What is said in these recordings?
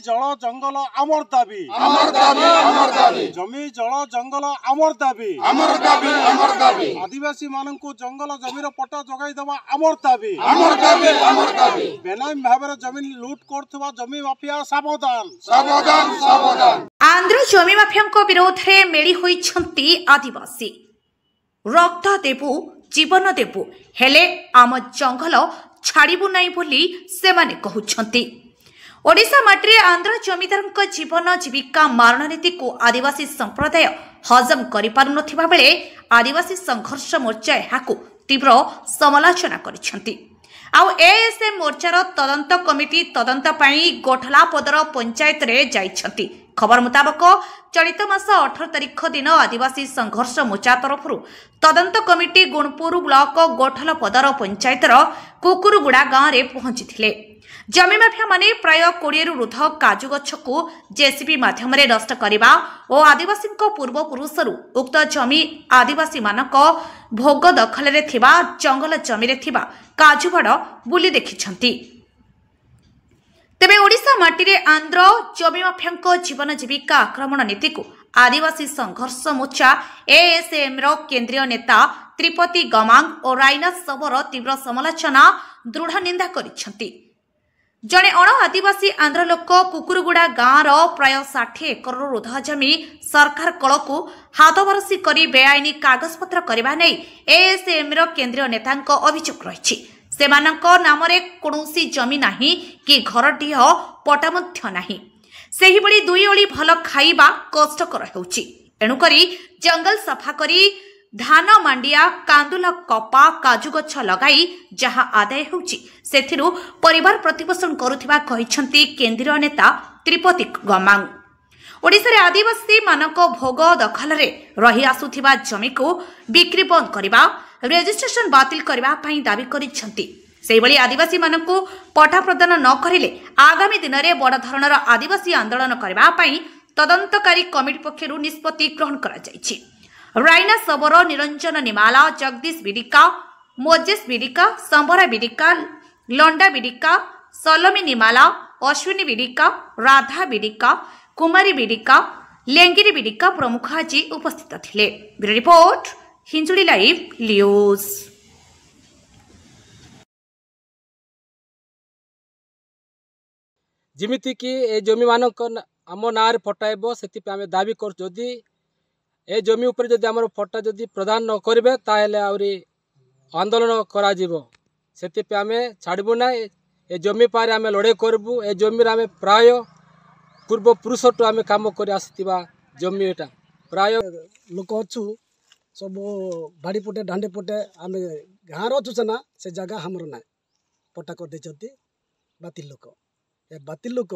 जल जंगल आमर दाबी जमी जल जंगल आमर दाबी आदिवासी मानकु जंगल जमीर पट्टा जगाई देवा आमर दाबी बेनामी भाव जमीन लूट करथुवा जमी माफिया सावधान। आंध्र जमी माफिया विरोध में मेली होइछंती आदिवासी रक्त देबु जीवन देबु हेले आम जंगल छाड़बू नहीं बोली सेमाने कहउछंती। ओडिशा माटी आंध्र जमीदार जीवन जीविका मारण नीति को आदिवासी संप्रदाय हजम करिपारुनथिबा बेले आदिवासी संघर्ष मोर्चा एहाकु तीव्र समालोचना करिसेंती। आउ एएसएम मोर्चार तदंत कमिटी तदंत पाई गोठलापदर पंचायत रे जाइछंती। खबर मुताबक चलित मास 18 तारिख दिन आदिवासी संघर्ष मोर्चा तरफ तदंत कमिटी गुणपुर ब्लॉक गोठलपदर पंचायतर कुकुरुगुड़ा गाँव में पहुंची। जमी माफिया माने प्राय 20 रु ऊर्ध्व काजू गछ को जेसीबी माध्यम नष्ट करने और आदिवासी पूर्वपुरुषरू उक्त जमी आदिवासी मानक भोग दखल रे थिबा जंगल जमी रे थिबा काजू बाड़ बुली देखिछंती। तेबे ओडिशा माटी रे आंध्र जमी माफिया जीवन जीविका आक्रमण नीति को आदिवासी संघर्ष मोर्चा एएसएम रो केंद्रीय नेता त्रिपति गमांग और राइना सबरो तीव्र समालोचना दृढ़ निंदा करिसेंती। जड़े अण आदिवासी आंध्र लोक कुकुरुगुड़ा गाँव प्राय 60 एकर ऊर्ध्व जमी सरकार कल को हाथ बरसी कर बेआईनी कागजपत्र करने नहीं एएसएम रो केंद्रीय नेता अभियोग रही। सेमानक नाम रे कौनसी जमी नाही कि घरटीह पटा मध्य नाही। सेही बळी दुई ओली भल खाइबा कष्टकर हेउची। एणुकरी जंगल सफा करी धान मांडिया कांदुल कपा काजू गछ लगाई जहा आदाय हेउची सेथिरु परिवार प्रतिपोषण करुथिबा कहिसंती केंद्रीय नेता त्रिपति गमांग। ओडिशा रे आदिवासी मानक भोग दखल रे रही आसुथिबा जमी को बिक्री बंद करिबा रेजिस्ट्रेशन बातिल करबा पई दाबी करिसंती। सेहिबळी आदिवासी मानकु पट्टा प्रदान न करिले आगामी दिन में बड़ धरणर आदिवासी आंदोलन करबा पई तदंतकारी कमिटी पक्षरु निष्पत्ति ग्रहण करा जायछि। राइना सबरो निरंजन निमाला जगदीश बिडिका मोजेस बिडिका संभरा बिडिका लंडा बिडिका सलोमी निमाला अश्विनी बिडिका राधा बिडिका कुमारी बिडिका लेंगिरी बिडिका प्रमुख आज उपस्थित थिले। Bureau report Hinjili live news. जिमिति कि ए जमी मानक आम ना पटाइब से आम दाबी कर जदि ए जमी उपर जदि आमर पट्टा जदि प्रदान न करेंगे ताहले आउरी आंदोलन करा जीवो सेति पे आमे छाड़बू ना। ए जमी पारे आमे लड़ाई करबू। ए जमी आमे प्राय पूर्व पुरुष टू आमे काम कर आसथिबा जमी एटा प्राय लोक अच्छु सब बाड़ी पटे डांडे पटे आम गाँव अच्छु सेना से जगह हमर ना पट्टा कर देचंती बातिल लोक। ए बातिल लोक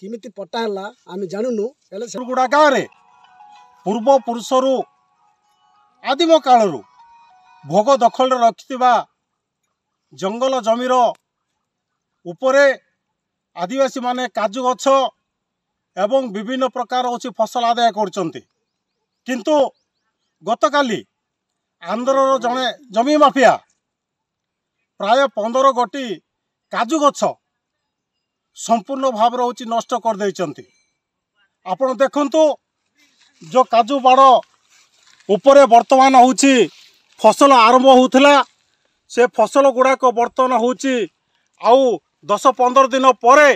किमिति पट्टा हला आम जानुनु हेले गुड़ा गाँव रे पूर्व पुरुषरू आदिम कालरू भोग दखल रखिथिबा जंगल जमीर उपरे आदिवासी माने काजू गछ एवं विभिन्न प्रकार होछि फसल आदाय करचंती। किंतु गतकाली आंध्रर जने जमी माफिया प्राय 15 गोटी काजू गछ संपूर्ण भाव होछि नष्ट कर दैचंती। आपण देखंतु जो काजू बाड़ उपरे वर्तमान होछि फसल आरंभ होउथला से फसल गुड़ाक बर्तमान होछि आउ 10-15 दिन परे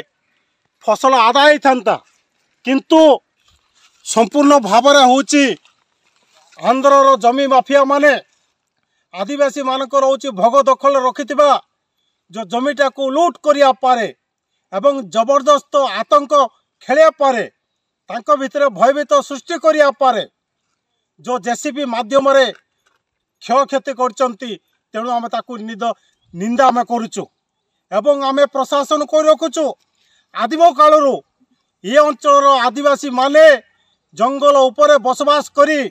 फसल आदाय थांता। किंतु संपूर्ण भाव होछि आंध्रर जमी माफिया माने आदिवासी मानकर होछि भोग दखल रखिथिबा जो जमीटा को लूट करिया पारे एवं जबरदस्त आतंक खेलिया पारे तांको भितरे भयभीत सृष्टि करिया पारे जो जेसीबी माध्यम रे क्षय क्षति करचंती। तेणु आम ताकू निंदा आम करुचु एवं आम प्रशासन को रखुचु। आदिम कालरू ये अंचल आदिवासी माने जंगल उपरे बसवास करी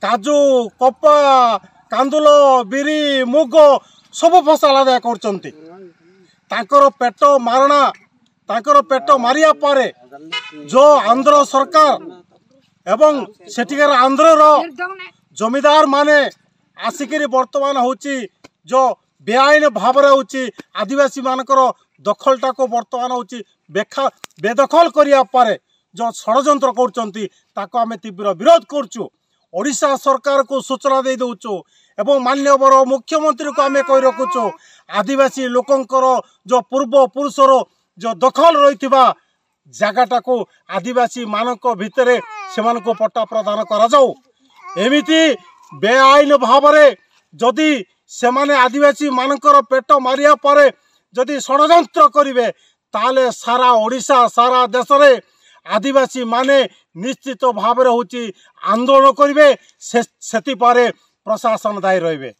काजू कपा कांदुल बिरी मुग सब फसल आदाय करचंती। तांकर पेट मारणा तांकर पेट मारिया पारे जो आंध्र सरकार एवं सेठिकार आंध्रर जमीदार माने आसिक बर्तमान होची जो बेआईन भाव होची आदिवासी मानकर दखलटा को बर्तमान होची बेदखल करिया पारे जो षडयंत्र करचंती ताको आमे तीव्र विरोध करचु। ओडिशा सरकार को सूचना दे दउचु एवं माननीय मुख्यमंत्री को आमे कहि रखुचु आदिवासी लोकंकर जो पूर्व पुरुषर जो दखल रहिथिबा जगटा को आदिवासी मानक भितरे सेमान को पट्टा प्रदान करा जाऊ। एमिति बेआईन भाव जदि सेमाने आदिवासी मानकर पेट मारिया परे जदि षडयंत्र करिवे ताले सारा ओडिशा सारा देश रे आदिवासी माने निश्चित भाव होची आंदोलन करिवे सेति पारे प्रशासन दायी रहिबे।